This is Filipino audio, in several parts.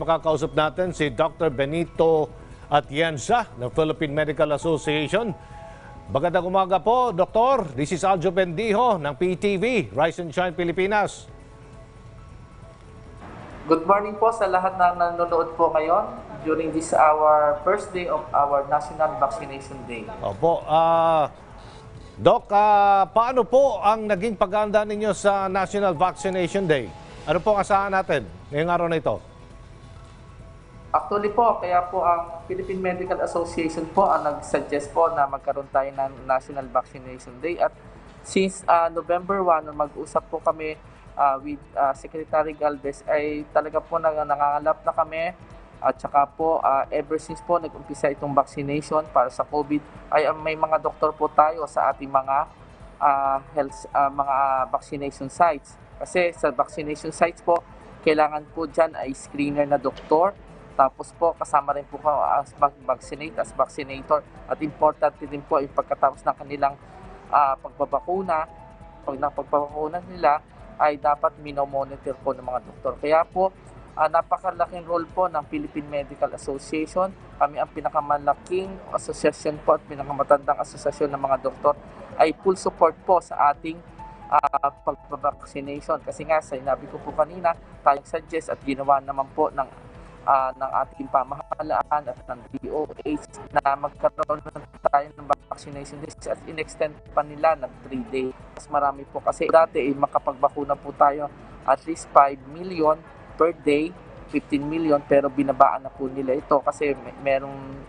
makakausap natin si Dr. Benito Atienza ng Philippine Medical Association. Magandang umaga po, Doktor. This is Aljo Bendijo ng PTV, Rise and Shine Pilipinas. Good morning po sa lahat na nanonood po ngayon during this our first day of our National Vaccination Day. Opo, Doc, paano po ang naging paghahanda ninyo sa National Vaccination Day? Ano po ang asahan natin ngayong araw na ito? Actually po, kaya po ang Philippine Medical Association po ang nag-suggest po na magkaroon tayo ng National Vaccination Day. At since November 1, mag-usap po kami with Secretary Galvez, ay talaga po nangangalap na kami. At saka po, ever since po nag-umpisa itong vaccination para sa COVID, ay may mga doktor po tayo sa ating mga mga vaccination sites. Kasi sa vaccination sites po, kailangan po dyan ay screener na doktor. Tapos po, kasama rin po as mag-vaccinate, as vaccinator. At importante din po yung pagkatapos ng kanilang pagbabakuna, pag napagpabakuna nila, ay dapat minomonitor po ng mga doktor. Kaya po, napakalaking role po ng Philippine Medical Association. Kami ang pinakamalaking asosasyon po at pinakamatandang asosasyon ng mga doktor, ay full support po sa ating pag-vaccination. Kasi nga, sinabi ko po kanina, tayong suggest at ginawa naman po ng ating pamahalaan at ng DOH na magkaroon tayo ng vaccination days at in-extend pa nila ng 3 days. Mas marami po kasi dati makapagbakuna po tayo at least 5 million per day, 15 million, pero binabaan na po nila ito kasi merong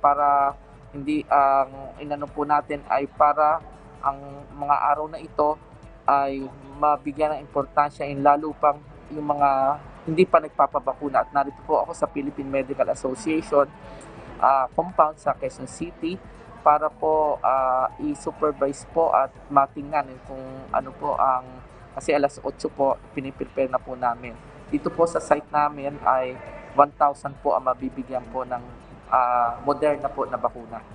para hindi ang inano po natin ay para ang mga araw na ito ay mabigyan ng importansya lalo pang yung mga hindi pa nagpapabakuna. At narito po ako sa Philippine Medical Association compound sa Quezon City para po i-supervise po at matingnan kung ano po ang, kasi alas 8 po piniprepare na po namin. Dito po sa site namin ay 1,000 po ang mabibigyan po ng Moderna po na bakuna.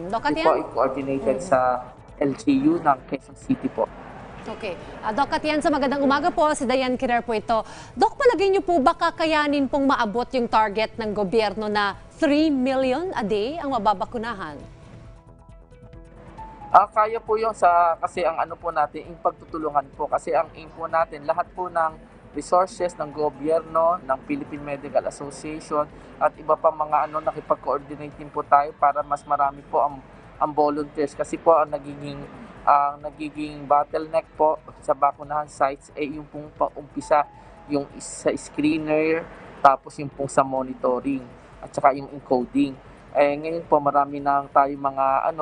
Doc Ito po ay coordinated sa LGU ng Quezon City po. Okay. Doc Atienza, magandang umaga po. Si Diane Kirer po ito. Doc, palagay niyo po ba kakayanin pong maabot yung target ng gobyerno na 3 million a day ang mababakunahan? Kaya po yun kasi ang ano po natin, yung pagtutulungan po. Kasi ang aim po natin, lahat po ng resources ng gobyerno, ng Philippine Medical Association, at iba pa mga nakipag-coordinate din po tayo para mas marami po ang volunteers. Kasi po ang nagiging bottleneck po sa bakunahan sites ay yung pong paumpisa, yung sa screener, tapos yung pong sa monitoring, at saka yung encoding. Ngayon po marami na tayo mga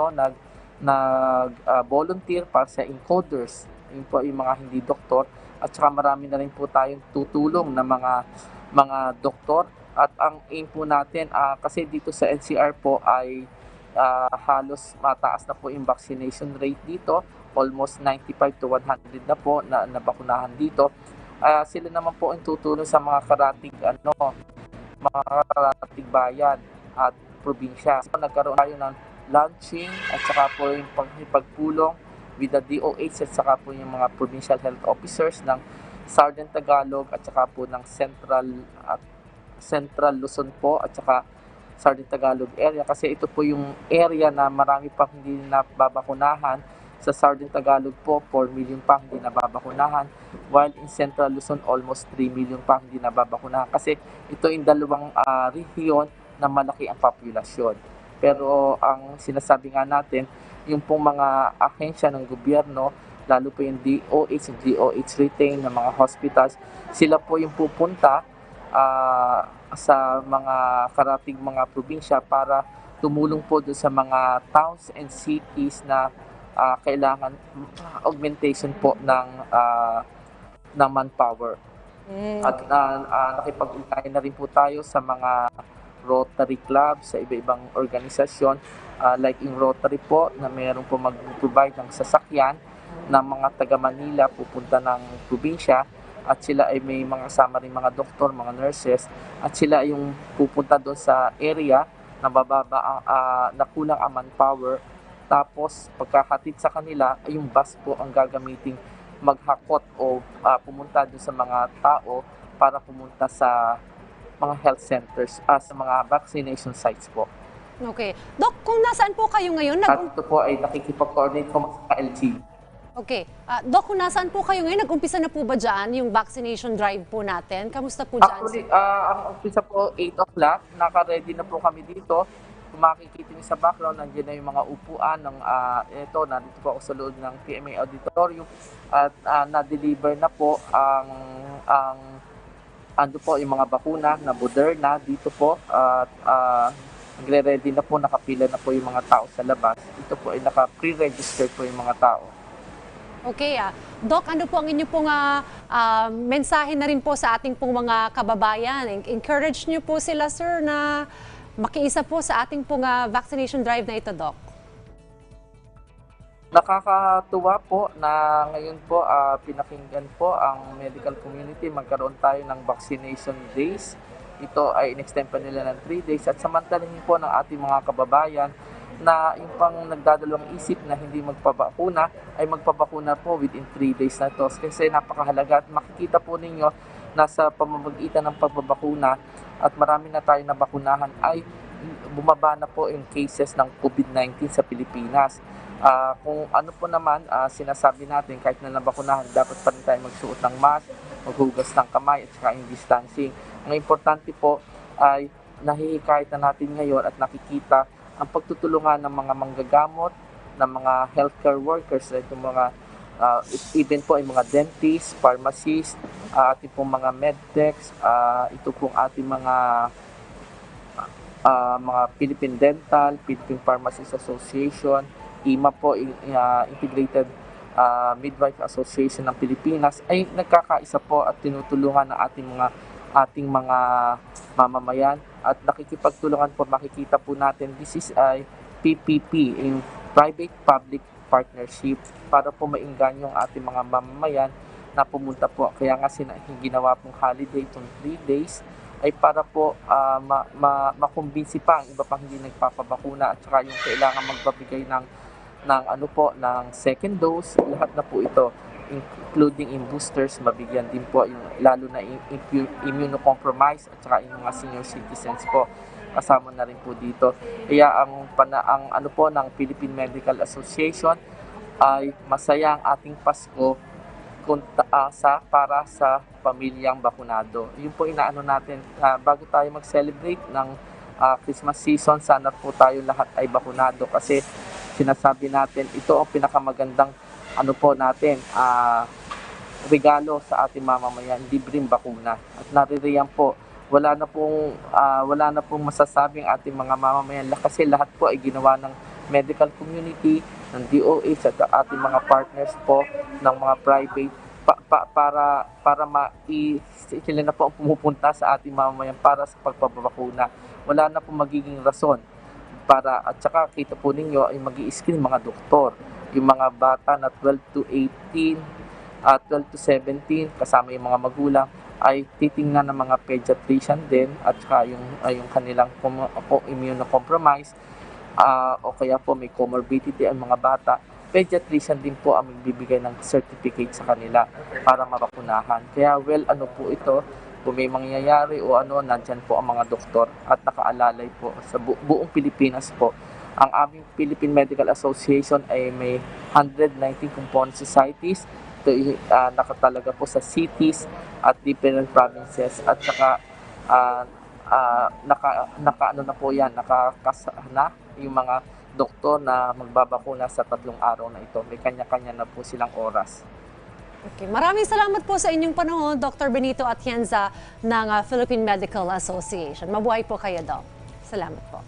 volunteer para sa encoders, yung po yung mga hindi doktor, at saka marami na rin po tayong tutulong na mga doktor. At ang aim po natin, kasi dito sa NCR po ay halos mataas na po yung vaccination rate dito, almost 95 to 100 na po na nabakunahan dito. Sila naman po ang tutulong sa mga karatig bayan at probinsya. So, nagkaroon tayo ng launching at saka po yung pagpulong with the DOH at saka po yung mga provincial health officers ng Southern Tagalog at saka po ng Central Luzon po at saka Southern Tagalog area, kasi ito po yung area na marami pang hindi nababakunahan. Sa Southern Tagalog po, 4 million pang hindi nababakunahan, while in Central Luzon, almost 3 million pang hindi nababakunahan. Kasi ito yung dalawang rehiyon na malaki ang populasyon. Pero ang sinasabi nga natin, yung pong mga ahensya ng gobyerno, lalo po yung DOH retain ng mga hospitals, sila po yung pupunta sa mga karating mga probinsya para tumulong po doon sa mga towns and cities na kailangan augmentation po ng manpower. At nakipag-ugnayan na rin po tayo sa mga Rotary Club, sa iba-ibang organisasyon, like yung Rotary po na mayroon po mag-provide ng sasakyan ng mga taga Manila pupunta ng probinsya, at sila ay may mga kasama rin mga doktor, mga nurses, at sila yung pupunta doon sa area na na kulang ang manpower. Tapos pagkakatid sa kanila, yung bus po ang gagamiting maghakot o pumunta doon sa mga tao para pumunta sa mga health centers, sa mga vaccination sites po. Okay. Doc, kung nasaan po kayo ngayon? At ito po ay nakikipag-coordinate po sa LG. Okay. Doc, kung nasaan po kayo ngayon, nag-umpisa na po ba dyan yung vaccination drive po natin? Kamusta po dyan? Actually, ang umpisa po 8 o'clock, naka-ready na po kami dito. Kung makikita niyo sa background, nandiyan na yung mga upuan ng ito, nandito po ako sa loob ng PMA Auditorium at na-deliver na po ang ando po yung mga bakuna na Moderna dito po at nagre-ready na po, nakapila na po yung mga tao sa labas. Ito po ay naka-pre-register po yung mga tao. Okay. Doc, ano po ang inyo pong mensahe na rin po sa ating pong mga kababayan? Encourage niyo po sila, sir, na makiisa po sa ating pong vaccination drive na ito, Doc. Nakakatuwa po na ngayon po pinakinggan po ang medical community. Magkaroon tayo ng vaccination days. Ito ay in-extend pa nila ng 3 days at samantalahin po ng ating mga kababayan na yung pang nagdadalawang isip na hindi magpabakuna ay magpabakuna po within 3 days na ito. Kasi napakahalaga at makikita po ninyo na sa pamamagitan ng pagbabakuna at marami na tayo nabakunahan ay bumaba na po yung cases ng COVID-19 sa Pilipinas. Kung ano po naman sinasabi natin, kahit na nabakunahan, dapat pa rin tayo magsuot ng mask, maghugas ng kamay at saka yung distancing. Ang importante po ay nahihikayat na natin ngayon at nakikita ang pagtutulungan ng mga manggagamot, ng mga healthcare workers, itong mga even po ay mga dentists, pharmacists, ating pong mga medtechs, ito pong ating mga Philippine Dental, Philippine Pharmacists Association, IMA po, Integrated Midwife Association ng Pilipinas, ay nagkakaisa po at tinutulungan ng ating mga mamamayan at nakikipagtulungan po. Makikita po natin this is a PPP, yung Private-Public Partnership, para po mainggan yung ating mga mamamayan na pumunta po. Kaya nga ginawa pong holiday itong 3 days ay para po makumbinsi pa ang iba pang hindi nagpapabakuna at saka yung kailangan magbabigay ng second dose. Lahat na po ito, including in boosters, mabigyan din po yung lalo na immunocompromised at saka yung mga senior citizens po, kasama na rin po dito. Kaya ang ano po ng Philippine Medical Association ay masaya ang ating Pasko para sa pamilyang bakunado. Yun po inaano natin, bago tayo mag-celebrate ng Christmas season, sana po tayo lahat ay bakunado kasi sinasabi natin ito ang pinakamagandang ano po natin, regalo sa ating mamamayan, libreng bakuna. At naririyan po, wala na pong masasabing ating mga mamamayan kasi lahat po ay ginawa ng medical community, ng DOH at ating mga partners po ng mga private para sila na po ang pumupunta sa ating mamamayan para sa pagpapabakuna. Wala na pong magiging rason at saka kita po ninyo ay mag-i-screen mga doktor. Yung mga bata na 12 to 18, 12 to 17, kasama yung mga magulang, ay titingnan ng mga pediatrician din at saka yung kanilang immunocompromised o kaya po may comorbidity ang mga bata. Pediatrician din po ang magbibigay ng certificate sa kanila para mabakunahan. Kaya ano po ito, kung may mangyayari o nandyan po ang mga doktor at nakaalalay po sa buong Pilipinas po. Ang aming Philippine Medical Association ay may 119 component societies. Ito nakatalaga po sa cities at different provinces at saka na po yan, nakakasana yung mga doktor na magbabakuna sa 3 araw na ito. May kanya-kanya na po silang oras. Okay. Maraming salamat po sa inyong panahon, Dr. Benito Atienza ng Philippine Medical Association. Mabuhay po kayo, Doc. Salamat po.